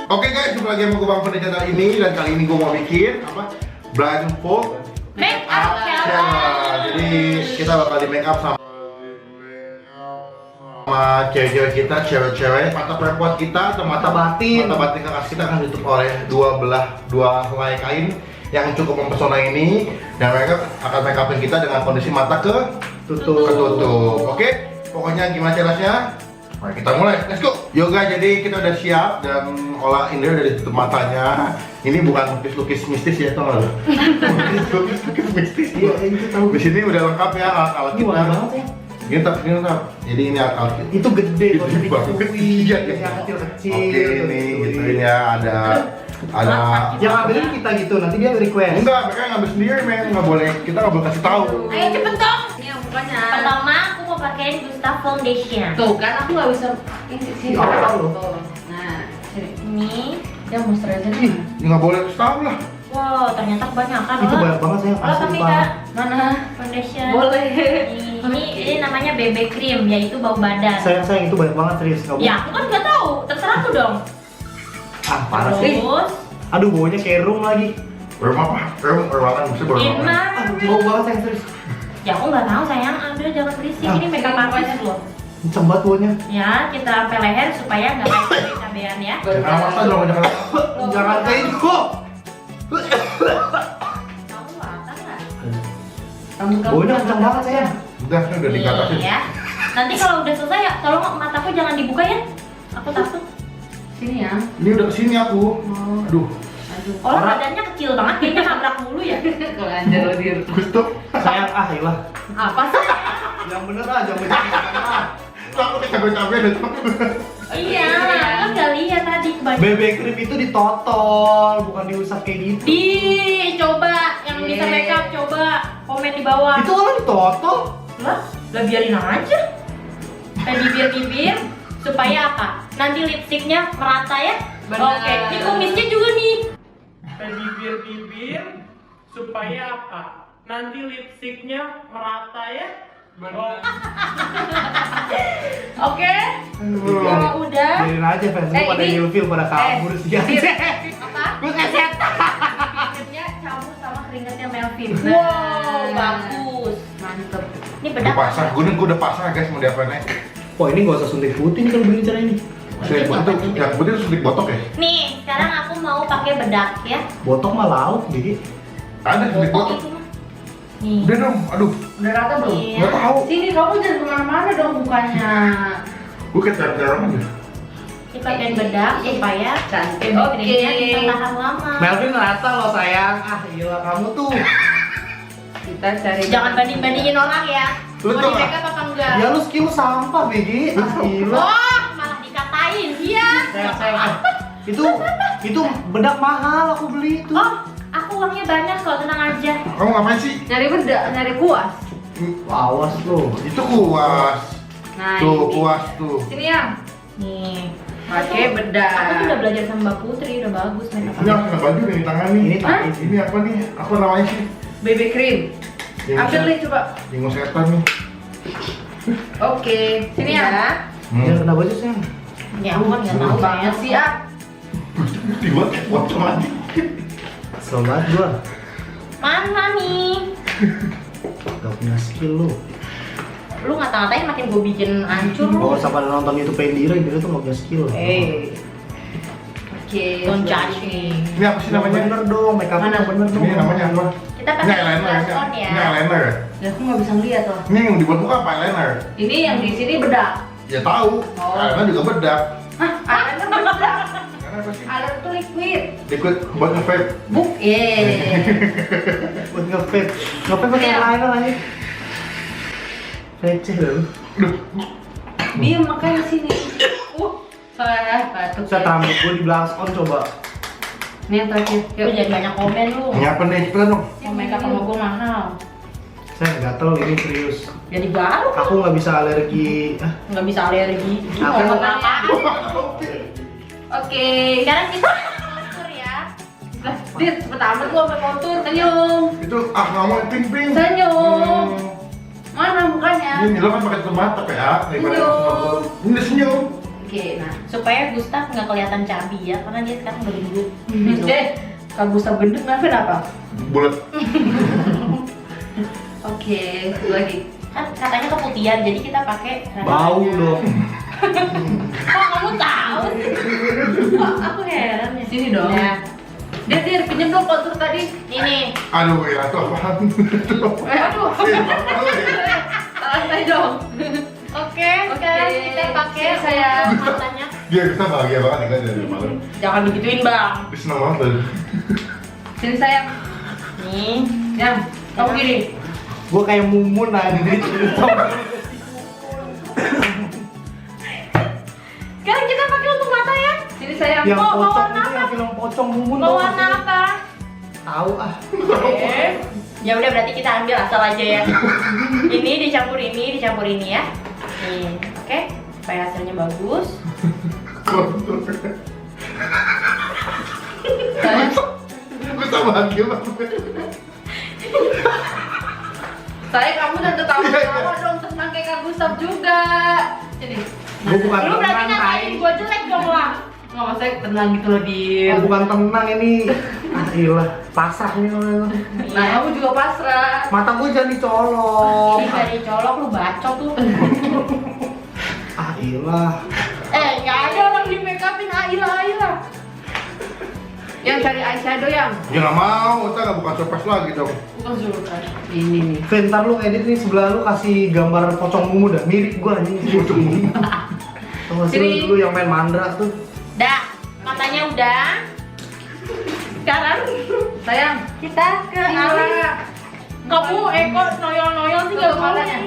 Oke guys, jumpa lagi sama gue Bang Pada channel ini. Dan kali ini gue mau bikin apa? Blindfold Make up challenge. Jadi kita bakal di make up sama cewek-cewek kita, cewek-cewek, mata perempuan kita atau mata batin kakak kita akan ditutup oleh dua helai kain yang cukup mempesona ini, dan mereka akan make upin kita dengan kondisi mata ketutup. Oke, pokoknya gimana caranya? Mari kita mulai, let's go! Yoga, jadi kita udah siap dan olah Indra udah ditutup matanya. Ini bukan lukis mistis ya, tau gak lo? lukis mistis ya, di sini udah lengkap ya alat-alat kita. Banget ya. Ini tak, jadi ini alat Itu gede itu banget. Iya, yang kecil-kecil. Oke, ini gituin ya, ada Yang ngambilin kita gitu, nanti dia request. enggak, mereka ngambil sendiri men, nggak boleh, kita nggak boleh kasih tahu. Ayo cepet dong. Ini yang bukannya. Pertama aku mau pakai Gustaf Foundation. Tuh kan aku nggak bisa sini. Apa lo? Tuh. Nah, sini. Ini. Yang moisturizer nih. Ya nggak boleh kasih tahu lah. Wow, ternyata kebanyakan Itu loh. banyak banget saya Kalau tapi sumpah. kak, Mana? foundation. Boleh. Ini namanya BB cream, yaitu bau badan. Sayang itu banyak banget serius kamu. Ya, aku kan nggak tahu. Terserah aku dong. Ah parah sih. Terus, Aduh baunya kayak rum lagi. Berapa? Berapa? Mesti berapa? Irma. Aduh bau banget sayang serius. Ya aku nggak tahu sayang. Ambil jangan berisik. Ah. Ini makeup artist loh. Kenceng banget baunya. Ya, kita sampai leher supaya nggak kayak cabean ya. Jangan masa dong, jangan. Jangan kayak itu. Kamu matang nggak? Baunya kenceng banget sayang. Udah, ini udah dikatasin. Ya. Nanti kalau udah selesai ya, tolong mataku jangan dibuka ya. Aku takut. Sini ya. Ini udah kesini aku. Aduh, Aduh. Orang badannya kecil banget, kayaknya nabrak mulu ya. Kelanjar dir. Gusto. Sayang iyalah. Apa sih? Yang bener aja menceritakan. Aku capek-capek deh. Iya, aku nggak lihat tadi kebanyakan. BB cream itu ditotol, bukan diusap kayak gitu. Coba yang bisa makeup coba komen di bawah. Itu orang ditotol. Lah biarin aja. Bibir supaya apa? Nanti lipstiknya merata ya. Benar. Oke, ini kumisnya juga nih. Bibir supaya apa? Nanti lipstiknya merata ya. Oh. Oke. Kalau udah, Biarin aja fans lu pada ini- ilfil pada kabur sih. apa? Gue keset. Bibirnya campur sama keringatnya Melvin. Nah. Wow, bagus. Mantep. Ini Udah bedak. pasang, gue udah pasang guys, mau diapain? Wah ini gak usah suntik putih nih kalau begini cara ini. Suntik botok, yang putih itu suntik botok ya? Nih, sekarang aku mau pakai bedak ya. Botok mah laut jadi. Ada suntik botok. itu mah. Nih. Udah dong, aduh, Udah rata belum? Iya. nggak tahu. Sini kamu jangan kemana-mana dong bukannya. Gue kayak terang aja. Dipakein bedak supaya Cantik. BB Oke. creamnya bisa tahan lama. Melvin rata loh sayang. Ah gila kamu tuh. Kita cari. Jangan banding-bandingin orang ya. Lu Mau tuh di makeup apa enggak? Ya lu skill sampah Begi. Ah gila. Wah, malah dikatain. Iya. Sayang. Itu bedak mahal aku beli itu. Oh, aku uangnya banyak kok, tenang aja. Kamu ngapain sih? Nyari bedak, nyari kuas. Awas lu. Itu kuas. Nah, Tuh, ini. kuas tuh. Sini ya. Nih. Pakai bedak. Aku tuh udah belajar sama Mbak Putri, udah bagus makeup. Ini aku nggak baju nih di tangan nih. Ini tangan. Ini apa nih? Apa namanya sih? BB cream. Ambil nih coba. Bingung setan nih. Oke, sini ya. Jangan kena baju sayang. Ya, aku kan nggak tahu Banget sih ah. Tiba kayak pocong lagi. Kesel banget gua. Mana nih? Gak punya skill lu. Lu ngata-ngatain makin gue bikin hancur Gak lu. usah pada nonton itu Pendira, dia tuh gak punya skill. Oke. Don't judge me. Ini apa sih Yang namanya? bener dong, make up Mana? yang bener dong. Ini namanya apa? Kita Ini pakai eyeliner blush ya? on ya. Ini eyeliner ya? Ya aku nggak bisa ngeliat loh. Ini yang dibuat muka apa eyeliner? Ini yang di sini bedak. Ya tahu. Oh. Eyeliner juga bedak. Hah? Eyeliner bedak. Karena apa sih? Eyeliner itu liquid. Liquid buat nge-vape. Buk. Buat nge-vape. Nge-vape pakai Iya. eyeliner aja. Receh lu. Dia makanya sini. Saya batuk. Set rambut gua di blush on coba. Ini yang terakhir. Lu jangan banyak komen lu. Ini apa nih? Cepetan dong. Mau makeup sama gue mahal. Saya gatel ini serius. Jadi baru Aku nggak bisa alergi. Ah, nggak bisa alergi. Lu Apa? ngomong apa? Oke. Sekarang kita kontur ya. Lah, Dit, cepet amat lu sampai kontur. Senyum. Itu nggak mau ping-ping. Senyum. Mana mukanya? Ini lo kan pakai tutup mata PA. Senyum. Ini udah senyum. Oke, nah. Supaya Gustaf nggak kelihatan cabi ya, karena dia sekarang udah gendut. Gitu. Kalau Gustaf gendut, Melvin apa? Bulat. Oke, satu lagi. Kan katanya keputihan, jadi kita pakai Bau dong. Kok kamu tahu? Kok aku heran ya. Sini dong. Nah, Dir, pinjem dong kontur tadi. ini. Aduh ya, itu apaan? Aduh. Santai dong. Oke, sekarang kita pakai saya. matanya. Dia kita bahagia banget kan dari malam. Jangan digituin bang. Dia senang banget tadi. Sini sayang. Nih, Yang, kamu gini. Gue kayak mumun aja. sekarang kita pakai untuk mata ya. Sini sayang. Yang Mau pocong warna itu apa? yang film pocong mumun. Mau warna apa? Tahu ah. Ya udah berarti kita ambil asal aja ya. Ini dicampur ini ya. Nih, oke. Supaya hasilnya bagus. Sayang. Gue tak bahagia banget. Saya kamu dan ketawa-ketawa dong, tenang kayak Kak Gustaf juga. Sini. Gue bukan Lu berarti tenang, ngatain Tai. gua jelek dong lah. Nggak maksudnya tenang gitu loh, Dir. Gue bukan tenang ini. Ah gila, pasrah ini namanya. Nah, kamu juga pasrah. Mata gue jadi colok. Ini dari colok lu bacot tuh. Ah ilah. Nggak ada orang di make upin Aila. Yang cari eyeshadow yang. Ya nggak mau, kita nggak bukan surprise lagi dong. Bukan Zulkan. Ini nih. Vin, ntar lu edit nih sebelah lu kasih gambar pocong mumu dah. Mirip gue anjing. Pocong mumu. Sama Sini. lu yang main mandra tuh. Dah, matanya udah. Sekarang Sayang, kita ke alis. Kamu kok noyol-noyol sih nggak tutup boleh. matanya.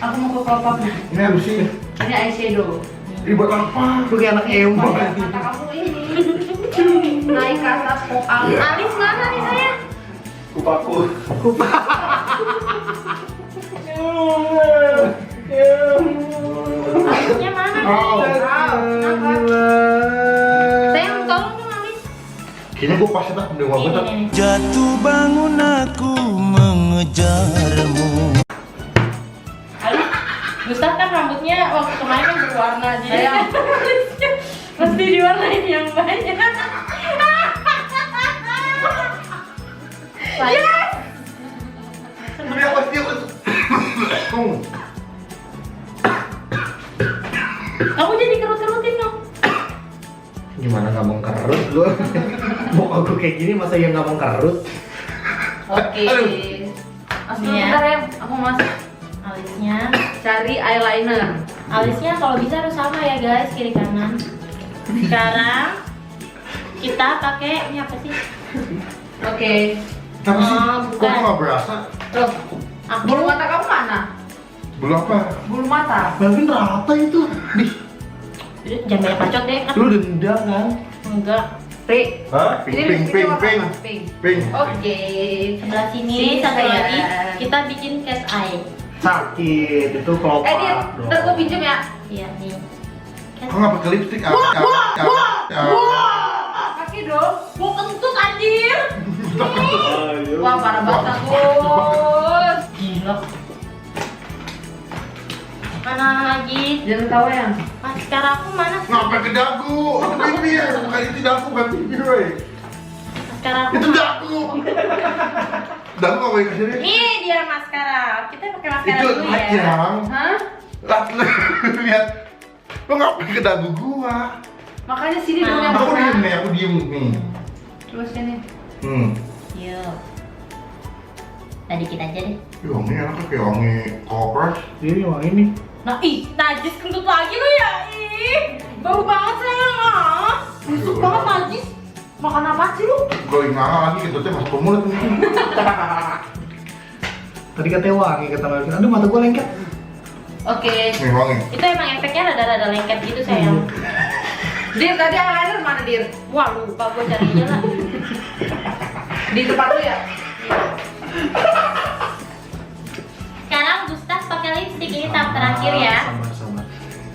Aku mau ke kelopaknya. Ini harus sih. Ini eyeshadow. Ribet apa? Lu kayak anak emo. Mata kamu ini. Naik ke atas pokal. Alis mana nih saya? Kupaku. Alisnya mana? Oh. Sayang, tolong dong alis. Kayaknya gue pas tak udah Ini, banget. ini. Jatuh bangun aku mengejarmu. Alis, Gustaf kan rambutnya waktu kemarin kan berwarna jadi Sayang. alisnya mesti diwarnain yang banyak. Yes! Ini apa sih? Kamu jadi kerut-kerutin dong. Gimana nggak mau kerut gue? Muka gue kayak gini masa ya nggak mau kerut? Oke. Aduh. Masuk Iya. bentar ya. Aku masuk Alisnya, cari eyeliner. alisnya kalau bisa harus sama ya guys, kiri kanan. Sekarang kita pakai ini apa sih? Oke. Apa sih? Oh, Kok bukan. nggak berasa? Tuh, aku Bulu mata kamu mana? Belum apa? Bulu mata. Melvin rata itu. Di, jangan banyak bacot deh kan. lu dendam kan? Enggak. Ri. Hah? Ini Pink, pink, warna pink, apa? Pink. pink. Oke. Sebelah sini, Sini, satu sayang. lagi kita bikin cat eye. Sakit itu kelopak Dir, dong. ntar gue pinjem ya. Iya nih. Cat Kok nggak pakai lipstick? Kaki dong. Mau kentut anjir. Wah, parah banget Gus. Gila. Mana lagi? Jangan tahu ya. Maskara aku mana? Ngapain ke dagu? Itu bibir, bukan itu dagu, bukan bibir, weh. Maskara aku. Itu dagu. Dagu nggak boleh kasih dia. Ini dia maskara. Kita pakai maskara Itu dulu ya. ajang. Hah? Lihat. Lo ngapain ke dagu gua? Makanya sini dong yang Aku diem mana? nih, aku diem nih. Terus sini. Yuk. Tadi kita aja deh. Ih, wangi enaknya kayak wangi kopras. Ini yang ini. Nah, najis kentut lagi lu ya. Bau banget sayang. Busuk banget najis. Makan apa sih lu? Gue ingat lagi kentutnya masuk ke mulut nih. Tadi katanya wangi kata Melvin. Aduh mata gue lengket. Oke. Nih wangi. Itu emang efeknya rada-rada lengket gitu sayang. Dir, tadi eyeliner mana, Dir? Wah lupa gue cari aja lah. Di depan lu ya? Sekarang Gustaf pakai lipstick ini tahap terakhir ya. Sabar.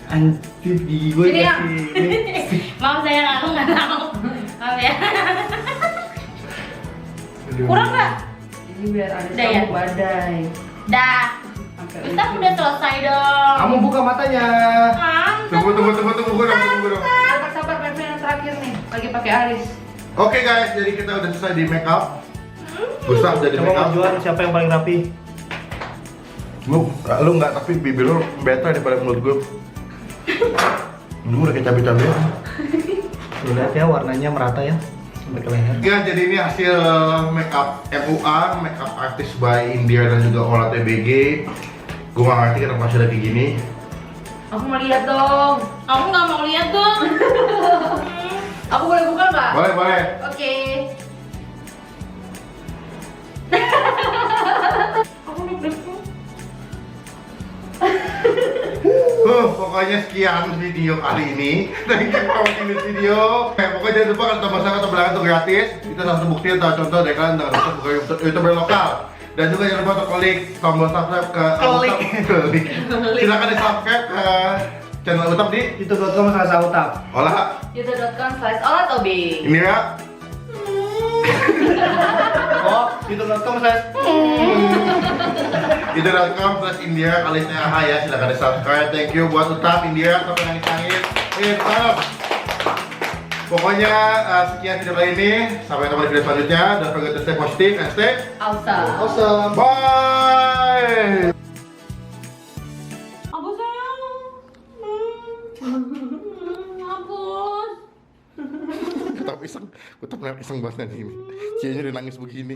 Anjir gigi gue Sini, yang. kasih. Maaf sayang, aku nggak tahu. Maaf ya. Kurang nggak? Ini biar ada Udah ya? sabuk badai. Dah. Sampai Gustaf ujung. udah selesai dong. Kamu buka matanya. Kamu Tunggu dong. Sabar, Pepe yang terakhir nih. Lagi pakai Aris. Oke guys, jadi kita udah selesai di make up. Gustaf udah di Coba make up. majuan siapa yang paling rapi? Lu nggak, tapi bibir lu better daripada mulut gue. Lu udah kayak cabai-cabai. Lu lihat ya warnanya merata ya sampai ke leher. Ya, jadi ini hasil make up MUA, make up artist by India dan juga Ola TBG. Gue nggak ngerti kenapa hasilnya kayak gini. Aku mau lihat dong. Aku nggak mau lihat dong. Aku boleh buka nggak? Boleh. Oke. Aku deg-degan. Pokoknya sekian video kali ini. Thank you for watching this video. Pokoknya jangan lupa kalau tambah sangat belakang itu gratis. Kita satu bukti atau contoh dari kalian dengan YouTuber lokal. Dan juga jangan lupa untuk klik tombol subscribe ke klik. Silakan di subscribe ke channel Utap di youtube.com/utap. Olah. youtube.com/olatobing. Ini ya. Oh, youtube.com/. Itu.com/India Kalista AH ya, silahkan di subscribe. Thank you buat Utap India sampai nangis-nangis. Utap. Pokoknya sekian video kali ini. Sampai ketemu di video selanjutnya. Don't forget to stay positive and stay Awesome. awesome. Bye. Aku sayang. Hapus. Utap iseng banget ini. Cianya udah nangis begini.